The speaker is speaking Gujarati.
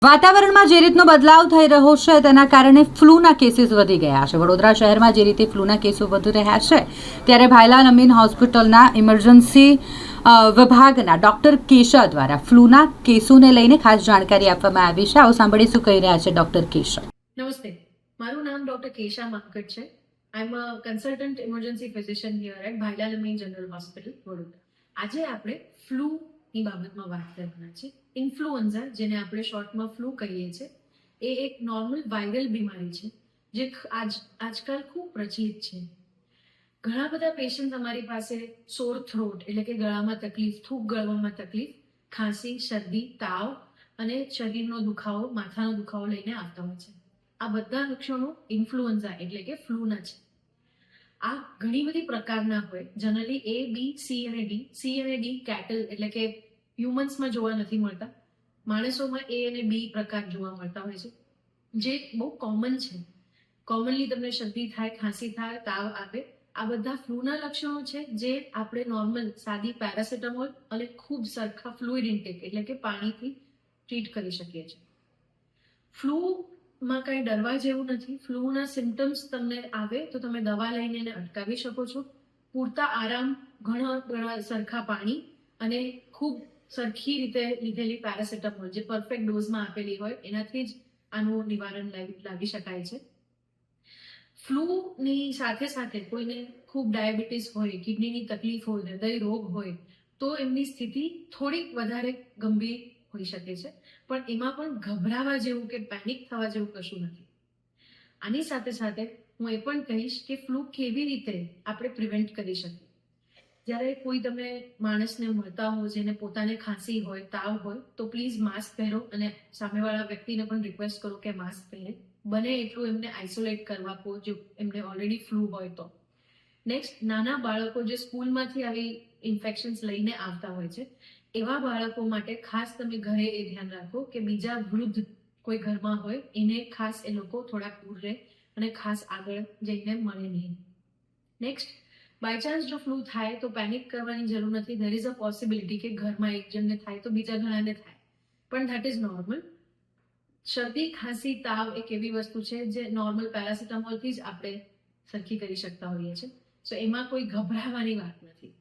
વાતાવરણમાં જે રીતનો બદલાવ થઈ રહ્યો છે તેના કારણે ફ્લૂના કેસીસ વધી ગયા છે. વડોદરા શહેરમાં જે રીતે ફ્લૂના કેસો વધી રહ્યા છે ત્યારે ભાયલાલ અમીન હોસ્પિટલના ઇમરજન્સી વિભાગના ડોક્ટર કેશા દ્વારા ફ્લૂના કેસોને લઈને ખાસ જાણકારી આપવામાં આવી છે. આવો સાંભળી શું કહી રહ્યા છે ડોક્ટર કેશા. નમસ્તે, મારું નામ ડોક્ટર કેશા માંકડ છે. I am a consultant emergency physician here at Bhailal Amin general hospital, Vadodara. આજે આપણે ફ્લૂની બાબતમાં વાત કરવાના છે. ઇન્ફ્લુએન્ઝા, જેને આપણે શોર્ટમાં ફ્લૂ કહીએ છીએ, એ એક નોર્મલ વાયરલ બીમારી છે જે આજકાલ ખૂબ પ્રચલિત છે. ઘણા બધા પેશન્ટ અમારી પાસે સોર થ્રોટ એટલે કે ગળામાં તકલીફ, થૂંક ગળવામાં તકલીફ, ખાંસી, શરદી, તાવ અને શરીરનો દુખાવો, માથાનો દુખાવો લઈને આવતા હોય છે. આ બધા લક્ષણો ઇન્ફ્લુએન્ઝા એટલે કે ફ્લૂના છે. આ ઘણી બધી પ્રકારના હોય, જનરલી A, B, C અને D. C અને D કેટલ એટલે કે હ્યુમન્સમાં જોવા નથી મળતા. માણસોમાં A અને B પ્રકાર જોવા મળતા હોય છે, જે બહુ કોમન છે. કોમનલી તમને શરદી થાય, ખાંસી થાય, તાવ આવે, આ બધા ફ્લૂના લક્ષણો છે જે આપણે નોર્મલ સાદી પેરાસિટામોલ અને ખૂબ સરખા ફ્લુઇડ ઇન્ટેક એટલે કે પાણીથી ટ્રીટ કરી શકીએ છીએ. ફ્લૂમાં કંઈ ડરવા જેવું નથી. ફ્લૂના સિમ્ટમ્સ તમને આવે તો તમે દવા લઈને એને અટકાવી શકો છો. પૂરતા આરામ, ઘણા સરખા પાણી અને ખૂબ સરખી રીતે લીધેલી પેરાસિટામોલ જે પરફેક્ટ ડોઝમાં આપેલી હોય એનાથી જ આનું નિવારણ લાવી શકાય છે. ફ્લૂની સાથે સાથે કોઈને ખૂબ ડાયાબિટીસ હોય, કિડનીની તકલીફ હોય, હૃદય રોગ હોય તો એમની સ્થિતિ થોડીક વધારે ગંભીર હોઈ શકે છે, પણ એમાં પણ ગભરાવા જેવું કે પેનિક થવા જેવું કશું નથી. આની સાથે સાથે હું એ પણ કહીશ કે ફ્લૂ કેવી રીતે આપણે પ્રિવેન્ટ કરી શકીએ. જ્યારે કોઈ તમે માણસને મળતા હો જેને પોતાને ખાંસી હોય, તાવ હોય, તો પ્લીઝ માસ્ક પહેરો અને સામેવાળા વ્યક્તિને પણ રિક્વેસ્ટ કરો કે માસ્ક પહેરે. બને એટલું એમને આઇસોલેટ કરવા કહો જો એમને ઓલરેડી ફ્લૂ હોય તો. નેક્સ્ટ, નાના બાળકો જે સ્કૂલમાંથી આવી ઇન્ફેક્શન્સ લઈને આવતા હોય છે, એવા બાળકો માટે ખાસ તમે ઘરે એ ધ્યાન રાખો કે બીજા વૃદ્ધ કોઈ ઘરમાં હોય એને ખાસ એ લોકો થોડાક દૂર રહે અને ખાસ આગળ જઈને મળે નહીં. નેક્સ્ટ, બાયચાન્સ જો ફ્લૂ થાય તો પેનિક કરવાની જરૂર નથી. ધેર ઇઝ અ પોસિબિલિટી કે ઘરમાં એક જણને થાય તો બીજા ઘણાને થાય, પણ ધેટ ઇઝ નોર્મલ. શરદી, ખાંસી, તાવ એક એવી વસ્તુ છે જે નોર્મલ પેરાસિટામોલથી જ આપણે સરખી કરી શકતા હોઈએ છીએ. સો એમાં કોઈ ગભરાવાની વાત નથી.